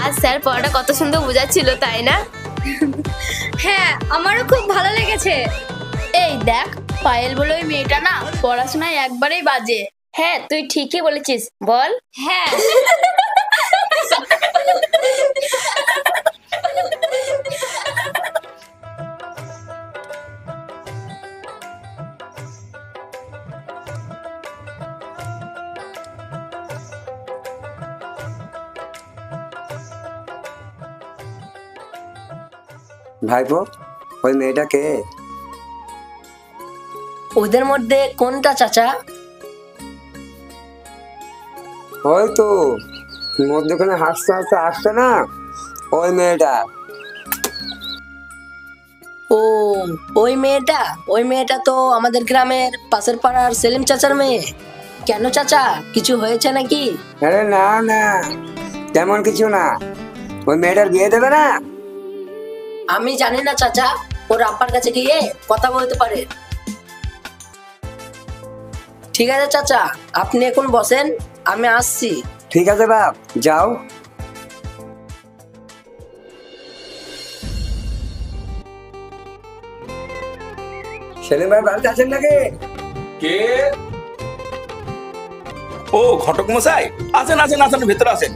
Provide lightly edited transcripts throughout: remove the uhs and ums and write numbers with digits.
আজ স্যার পড়াটা কত সুন্দর বোঝাচ্ছিল, তাই না? হ্যাঁ, আমারও খুব ভালো লেগেছে। এই দেখ, পায়েল বলে ওই মেয়েটা না পড়াশোনায় একবারেই বাজে। হ্যাঁ, তুই ঠিকই বলেছিস, বল। হ্যাঁ। ভাইপো, ওই মেয়েটা কে? ওদের মধ্যে কোনটা চাচা? ওই তো মধ্যখানে হাসতে হাসতে আসছে না, ওই মেয়েটা। ও, ওই মেয়েটা তো আমাদের গ্রামের পাশের পাড়ার সেলিম চাচার মেয়ে। কেন চাচা, কিছু হয়েছে নাকি? আরে না না, তেমন কিছু না। ওই মেয়েটার বিয়ে দেবে না? আমি জানি না চাচা, ওর আব্বার কাছে গিয়ে কথা বলতে পারে। ঠিক আছে চাচা, আপনি এখন বসেন, আমি আসছি। ঠিক আছে বাপ, যাও। সেলিম ভাই বাড়িতে আছেন নাকি? কে? ও, ঘটক মশাই, আসেন আসেন আসেন, ভেতরে আসেন।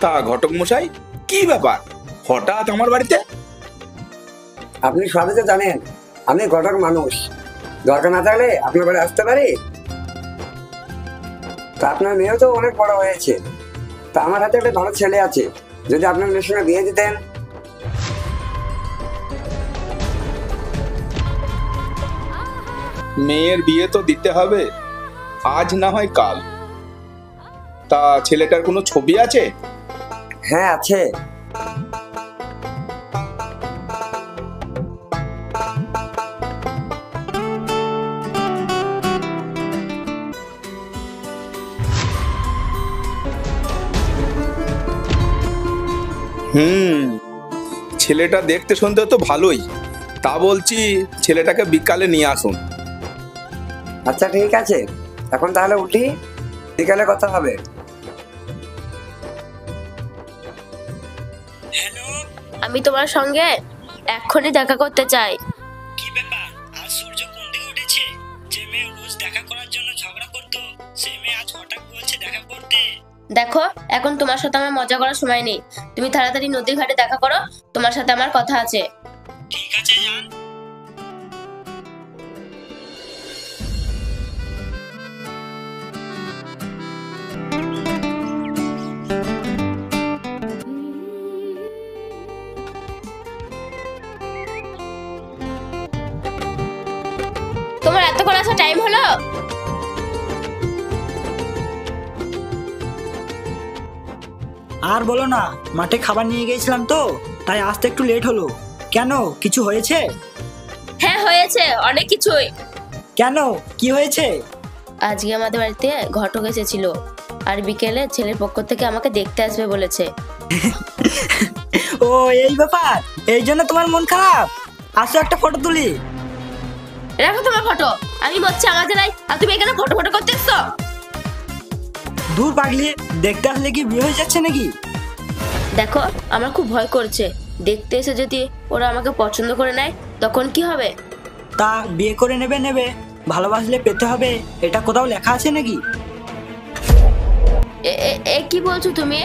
তা ঘটক মশাই, কি ব্যাপার হঠাৎ আমার বাড়িতে? আপনি সবই তো জানেন, আমি ঘটক মানুষ। দরকার না থাকলে আপনার বাড়ি আসতে পারি? তা আপনার মেয়েও তো অনেক বড় হয়েছে। তা আমার হাতে একটা ভালো ছেলে আছে, যদি আপনার মেয়ের সঙ্গে বিয়ে দিতেন। মেয়ের বিয়ে তো দিতে হবে, আজ না হয় কাল। তা ছেলেটার কোনো ছবি আছে? হ্যাঁ আছে। ছেলেটা দেখতে শুনতে তো ভালোই। তা বলছি, ছেলেটাকে বিকালে নিয়ে আসুন। আচ্ছা ঠিক আছে, এখন তাহলে উঠি, বিকালে কথা হবে। আমি তোমার সঙ্গে এক্ষুনি দেখা করতে চাই। কি ব্যাপার, আজ সূর্য কোন দিকে উঠেছে? যে মেয়ে রোজ দেখা করার জন্য ঝগড়া করতো, সেই মেয়ে আজ হঠাৎ বলছে দেখা করতে। দেখো, এখন তোমার সাথে আমার মজা করার সময় নেই। তুমি তাড়াতাড়ি নদীর ঘাটে দেখা করো, তোমার সাথে আমার কথা আছে। ঠিক আছে, যান। তোমার এতক্ষণ আসার টাইম হলো? আর বলো না, মাঠে খাবার নিয়ে গিয়েছিলাম তো, তাই আসতে একটু লেট হলো। কেন, কিছু হয়েছে? হ্যাঁ হয়েছে, অনেক কিছুই। কেন, কি হয়েছে? আজকে আমাদের বাড়িতে ঘটক এসেছিল, আর বিকেলে ছেলের পক্ষ থেকে আমাকে দেখতে আসবে বলেছে। ও, এই ব্যাপার, এই জন্য তোমার মন খারাপ? আসো একটা ফটো তুলি। রাখো তোমার ফটো, আমি মরছি আমার জেলায়, আর তুমি এখানে ফটো ফটো করতে এসছো? দূর পাগলি, দেখতে আসলে কি বিয়ে হয়ে যাচ্ছে নাকি? দেখো, আমার খুব ভয় করছে। দেখতে এসে যদি ওরা আমাকে পছন্দ করে নেয়, তখন কি হবে? তা বিয়ে করে নেবে, ভালোবাসলে পেতে হবে, এটা কোথাও লেখা আছে নাকি? এ কি বলছো তুমি?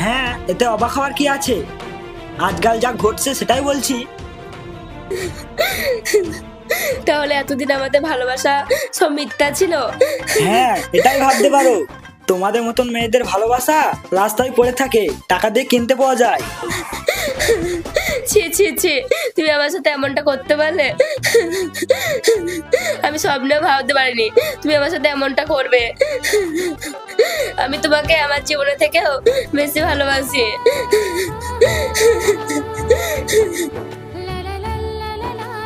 হ্যাঁ, এতে অবাক হওয়ার কি আছে? আজকাল যা ঘটছে সেটাই বলছি। তাহলে এতদিন আমাদের ভালোবাসা সব মিথ্যা ছিল? হ্যাঁ, এটাই ভাবতে পারো। তোমাদের মতন মেয়েদের ভালোবাসা রাস্তায় পড়ে থাকে, টাকা দিয়ে কিনতে পাওয়া যায়। ছি ছি ছি, তুমি আমার সাথে এমনটা করতে পারলে? আমি স্বপ্নেও ভাবতে পারিনি তুমি আমার সাথে এমনটা করবে। আমি তোমাকে আমার জীবনে থেকেও বেশি ভালোবাসি।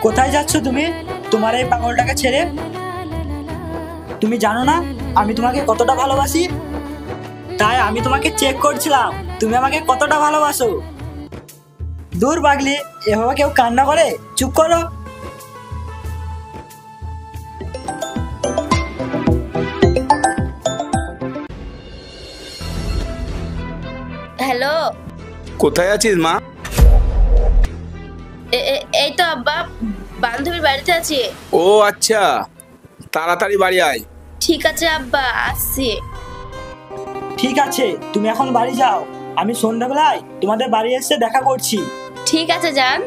কোথায় যাচ্ছ তুমি, তোমার এই পাগলটাকে ছেড়ে? তুমি জানো না আমি তোমাকে কতটা ভালোবাসি? তাই আমি তোমাকে চেক করছিলাম তুমি আমাকে কতটা ভালোবাসো। দূর পাগলি, এভাবে কেউ কান্না করে? চুপ করো। হ্যালো, কোথায় আছিস মা? এই তো আব্বা, বান্ধবীর বাড়িতে আছি। ও আচ্ছা, তাড়াতাড়ি বাড়ি আয়। ঠিক আছে আব্বা, আসছি। ঠিক আছে, তুমি এখন বাড়ি যাও, আমি সন্ধ্যাবেলায় তোমাদের বাড়ি এসে দেখা করছি। ঠিক আছে যান।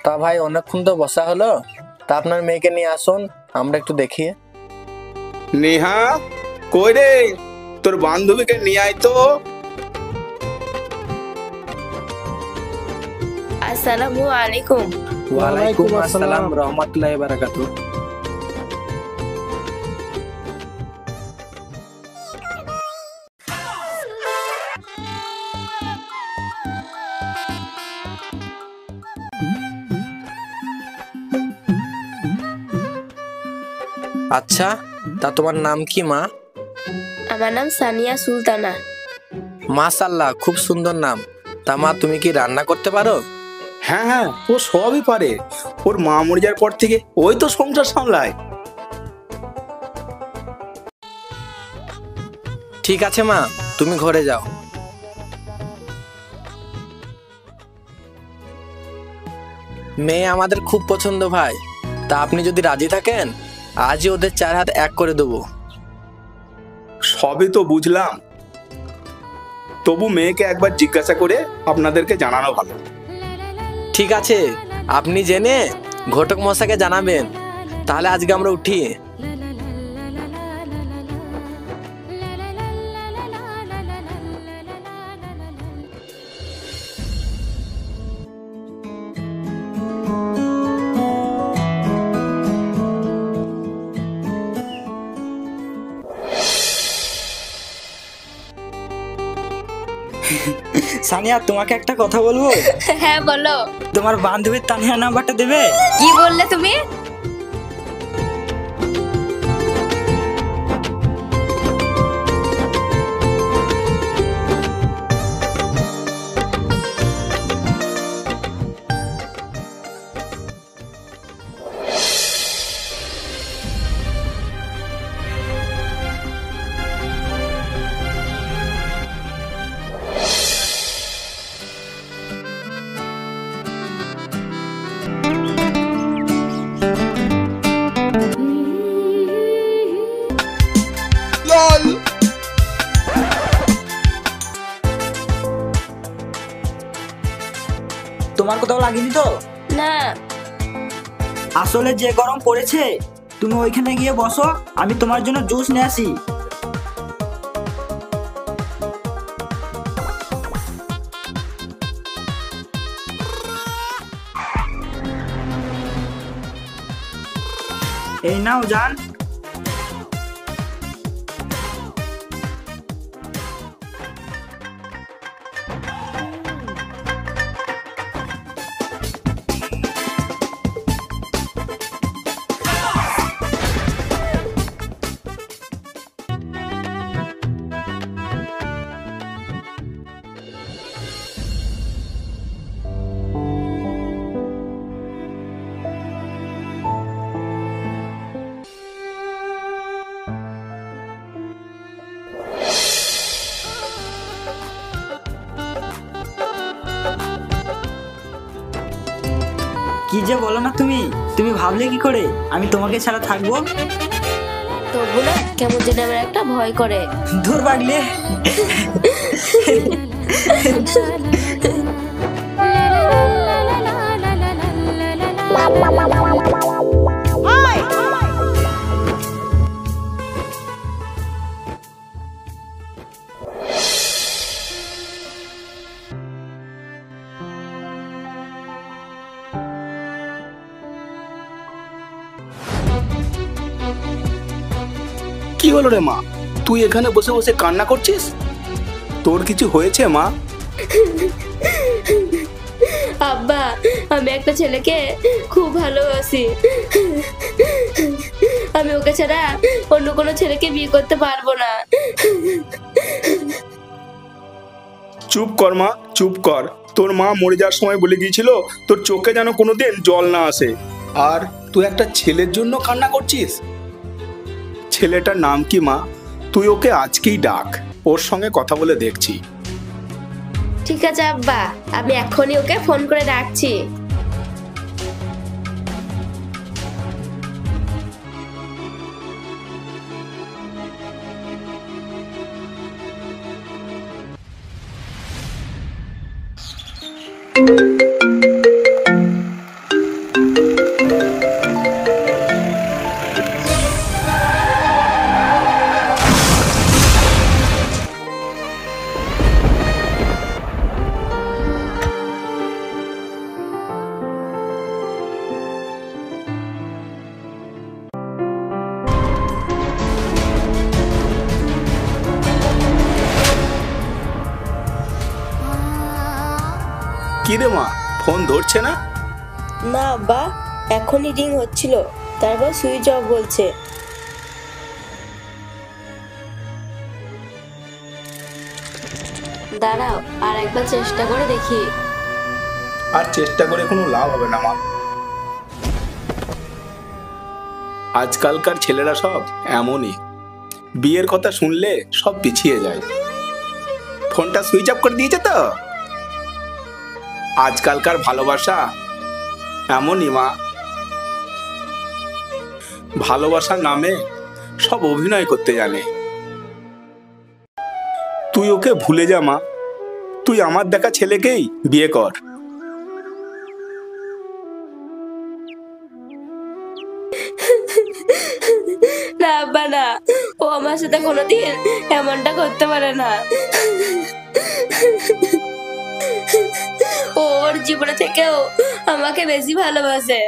তা ভাই অনেকক্ষণ তো বসা হলো, তা আপনার মেয়েকে নিয়ে আসুন, আমরা একটু দেখি। নেহা, কই রে, তোর বান্ধবীকে নিয়ে আয় তো। আসসালামু আলাইকুম। ওয়ালাইকুম আসসালাম রহমতুল্লাহি ওয়া বারাকাতুহু। আচ্ছা, তা তোমার নাম কি মা? আমার নাম সানিয়া সুলতানা। মাশাআল্লাহ, খুব সুন্দর নাম। তা মা, তুমি কি রান্না করতে পারো? হ্যাঁ হ্যাঁ, ও সবই পারে। ওর মা মরে যাওয়ার পর থেকে ওই তো সংসার সামলায়। ঠিক আছে মা, তুমি ঘরে যাও। মেয়ে আমাদের খুব পছন্দ ভাই, তা আপনি যদি রাজি থাকেন আজই ওদের 4 হাত এক করে দেবো। সবই তো বুঝলাম, তবু মেয়েকে একবার জিজ্ঞাসা করে আপনাদেরকে জানানো ভালো। ঠিক আছে, আপনি জেনে ঘটক মশাইকে জানাবেন। তাহলে আজকে আমরা উঠি। সানিয়া, তোমাকে একটা কথা বলবো। হ্যাঁ বলো। তোমার বান্ধবীর তানিয়া নাম্বারটা দেবে? কি বললে তুমি? তোমার কোথাও লাগেনি তো? না। আসলে যে গরম পড়েছে, তুমি ওইখানে গিয়ে বসো, আমি তোমার জন্য জুস নিয়ে আসি। এই নাও জান। কি যে বলো না তুমি, তুমি ভাবলে কি করে আমি তোমাকে ছাড়া থাকবো? তবু না কেমন যেন আমার একটা ভয় করে। দূর পাগলে। কি হলো রে মা, তুই এখানে বসে বসে কান্না করছিস? তোর কিছু হয়েছে মা? আব্বা, আমি একটা ছেলেকে খুব ভালোবাসি। আমি ওকে ছাড়া অন্য কোনো ছেলেকে বিয়ে করতে পারবো না। চুপ কর মা, চুপ কর। তোর মা মরে যাওয়ার সময় বলে গিয়েছিল তোর চোখে যেন কোনোদিন জল না আসে। আর তুই একটা ছেলের জন্য কান্না করছিস? ছেলেটার নাম কি মা? তুই ওকে আজকেই ডাক, ওর সঙ্গে কথা বলে দেখছি। ঠিক আছে আব্বা, আমি এখনই ওকে ফোন করে ডাকছি। কি রে মা, ফোন ধরছে না? না আব্বা, এখনই রিং হচ্ছিল, তারপর সুইচ অফ বলছে। দাঁড়াও, আর একবার চেষ্টা করে দেখি। আর চেষ্টা করে কোনো লাভ হবে না মা। আজকালকার ছেলেরা সব এমনই, বিয়ের কথা শুনলে সব পিছিয়ে যায়। ফোনটা সুইচ অফ করে দিয়েছে তো। আজকালকার ভালোবাসা এমনই মা, ভালোবাসার নামে সব অভিনয় করতে জানে। তুই ওকে ভুলে যা মা, তুই আমার দেখা ছেলেকেই বিয়ে কর। না আব্বা না, ও আমার সাথে কোনোদিন এমনটা করতে পারে না। ও ওর জীবনে থেকেও আমাকে বেশি ভালোবাসে।